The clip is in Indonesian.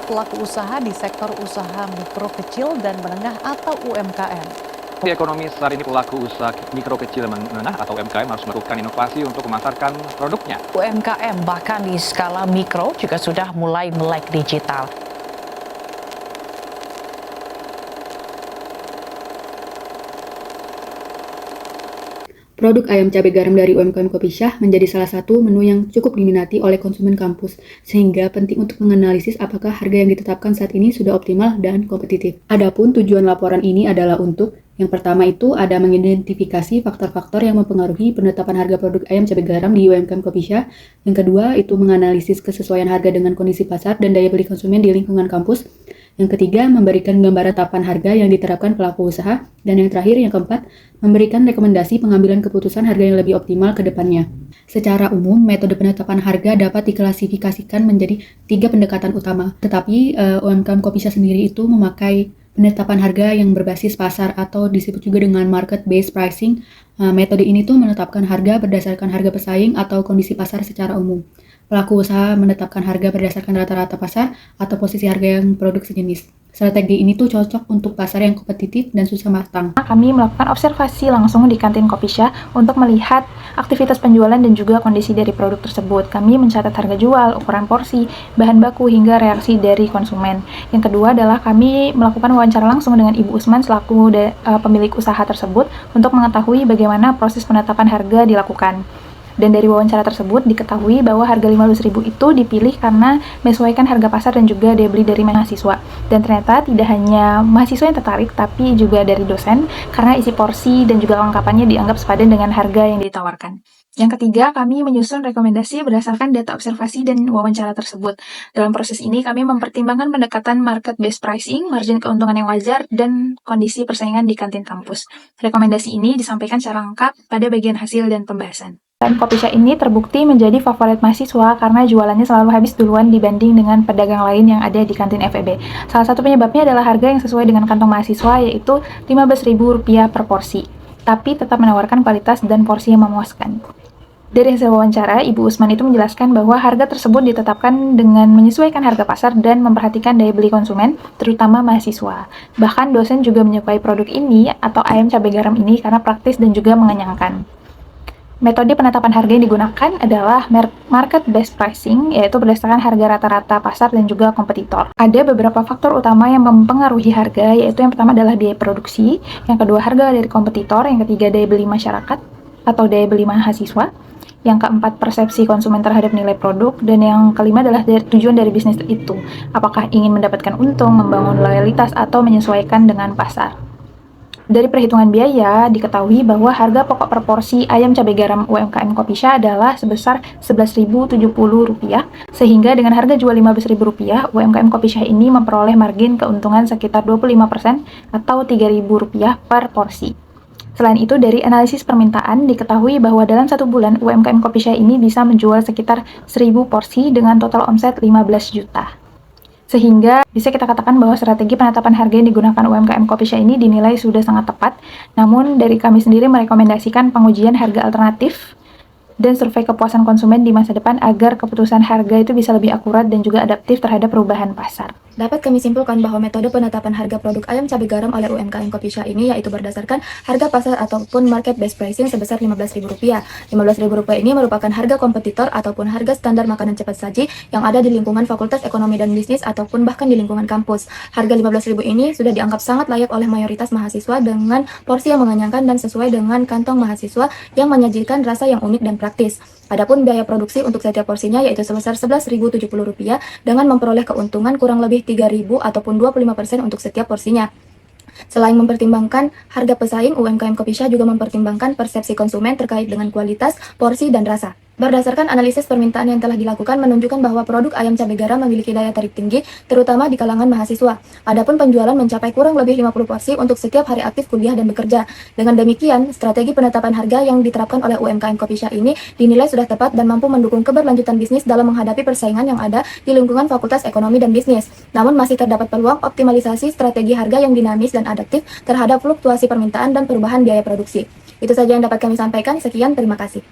pelaku usaha di sektor usaha mikro kecil dan menengah atau UMKM. Di ekonomi saat ini pelaku usaha mikro kecil dan menengah atau UMKM harus melakukan inovasi untuk memasarkan produknya. UMKM bahkan di skala mikro juga sudah mulai melek digital. Produk ayam cabai garam dari UMKM Kopi Syah menjadi salah satu menu yang cukup diminati oleh konsumen kampus, sehingga penting untuk menganalisis apakah harga yang ditetapkan saat ini sudah optimal dan kompetitif. Adapun tujuan laporan ini adalah untuk yang pertama itu ada mengidentifikasi faktor-faktor yang mempengaruhi penetapan harga produk ayam cabai garam di UMKM Kopi Syah. Yang kedua itu menganalisis kesesuaian harga dengan kondisi pasar dan daya beli konsumen di lingkungan kampus. Yang ketiga, memberikan gambaran penetapan harga yang diterapkan pelaku usaha. Dan yang terakhir, yang keempat, memberikan rekomendasi pengambilan keputusan harga yang lebih optimal ke depannya. Secara umum, metode penetapan harga dapat diklasifikasikan menjadi 3 pendekatan utama. Tetapi UMKM Kopi Syah sendiri itu memakai penetapan harga yang berbasis pasar atau disebut juga dengan market-based pricing. Metode ini tuh menetapkan harga berdasarkan harga pesaing atau kondisi pasar secara umum. Pelaku usaha menetapkan harga berdasarkan rata-rata pasar atau posisi harga yang produk sejenis. Strategi ini tuh cocok untuk pasar yang kompetitif dan susah matang. Kami melakukan observasi langsung di kantin Kopi Syah untuk melihat aktivitas penjualan dan juga kondisi dari produk tersebut. Kami mencatat harga jual, ukuran porsi, bahan baku, hingga reaksi dari konsumen. Yang kedua adalah kami melakukan wawancara langsung dengan Ibu Usman selaku pemilik usaha tersebut untuk mengetahui bagaimana proses penetapan harga dilakukan. Dan dari wawancara tersebut diketahui bahwa harga Rp15.000 itu dipilih karena menyesuaikan harga pasar dan juga daya beli dari mahasiswa. Dan ternyata tidak hanya mahasiswa yang tertarik, tapi juga dari dosen, karena isi porsi dan juga kelengkapannya dianggap sepadan dengan harga yang ditawarkan. Yang ketiga, kami menyusun rekomendasi berdasarkan data observasi dan wawancara tersebut. Dalam proses ini, kami mempertimbangkan pendekatan market-based pricing, margin keuntungan yang wajar, dan kondisi persaingan di kantin kampus. Rekomendasi ini disampaikan secara lengkap pada bagian hasil dan pembahasan. Dan Kopi Syah ini terbukti menjadi favorit mahasiswa karena jualannya selalu habis duluan dibanding dengan pedagang lain yang ada di kantin FEB. Salah satu penyebabnya adalah harga yang sesuai dengan kantong mahasiswa, yaitu Rp15.000 per porsi, tapi tetap menawarkan kualitas dan porsi yang memuaskan. Dari hasil wawancara, Ibu Usman itu menjelaskan bahwa harga tersebut ditetapkan dengan menyesuaikan harga pasar dan memperhatikan daya beli konsumen, terutama mahasiswa. Bahkan dosen juga menyukai produk ini atau ayam cabai garam ini karena praktis dan juga mengenyangkan. Metode penetapan harga yang digunakan adalah market-based pricing, yaitu berdasarkan harga rata-rata pasar dan juga kompetitor. Ada beberapa faktor utama yang mempengaruhi harga, yaitu yang pertama adalah biaya produksi, yang kedua harga dari kompetitor, yang ketiga daya beli masyarakat atau daya beli mahasiswa, yang keempat persepsi konsumen terhadap nilai produk, dan yang kelima adalah tujuan dari bisnis itu, apakah ingin mendapatkan untung, membangun loyalitas, atau menyesuaikan dengan pasar. Dari perhitungan biaya, diketahui bahwa harga pokok per porsi ayam cabai garam UMKM Kopi Syah adalah sebesar Rp11.070, sehingga dengan harga jual Rp15.000, UMKM Kopi Syah ini memperoleh margin keuntungan sekitar 25% atau Rp3.000 per porsi. Selain itu, dari analisis permintaan, diketahui bahwa dalam 1 bulan UMKM Kopi Syah ini bisa menjual sekitar 1.000 porsi dengan total omset 15 juta. Sehingga bisa kita katakan bahwa strategi penetapan harga yang digunakan UMKM Kopi Syah ini dinilai sudah sangat tepat. Namun dari kami sendiri merekomendasikan pengujian harga alternatif dan survei kepuasan konsumen di masa depan agar keputusan harga itu bisa lebih akurat dan juga adaptif terhadap perubahan pasar. Dapat kami simpulkan bahwa metode penetapan harga produk ayam cabai garam oleh UMKM Kopi Syah ini yaitu berdasarkan harga pasar ataupun market based pricing sebesar Rp15.000. Rp15.000 ini merupakan harga kompetitor ataupun harga standar makanan cepat saji yang ada di lingkungan Fakultas Ekonomi dan Bisnis ataupun bahkan di lingkungan kampus. Harga Rp15.000 ini sudah dianggap sangat layak oleh mayoritas mahasiswa dengan porsi yang mengenyangkan dan sesuai dengan kantong mahasiswa yang menyajikan rasa yang unik dan praktis. Adapun biaya produksi untuk setiap porsinya yaitu sebesar Rp11.070 dengan memperoleh keuntungan kurang lebih Rp3.000 ataupun 25% untuk setiap porsinya. Selain mempertimbangkan harga pesaing, UMKM Kopi Syah juga mempertimbangkan persepsi konsumen terkait dengan kualitas, porsi, dan rasa. Berdasarkan analisis permintaan yang telah dilakukan menunjukkan bahwa produk ayam cabai garam memiliki daya tarik tinggi, terutama di kalangan mahasiswa. Adapun penjualan mencapai kurang lebih 50 porsi untuk setiap hari aktif kuliah dan bekerja. Dengan demikian, strategi penetapan harga yang diterapkan oleh UMKM Kopi Syah ini dinilai sudah tepat dan mampu mendukung keberlanjutan bisnis dalam menghadapi persaingan yang ada di lingkungan Fakultas Ekonomi dan Bisnis. Namun masih terdapat peluang optimalisasi strategi harga yang dinamis dan adaptif terhadap fluktuasi permintaan dan perubahan biaya produksi. Itu saja yang dapat kami sampaikan. Sekian, terima kasih.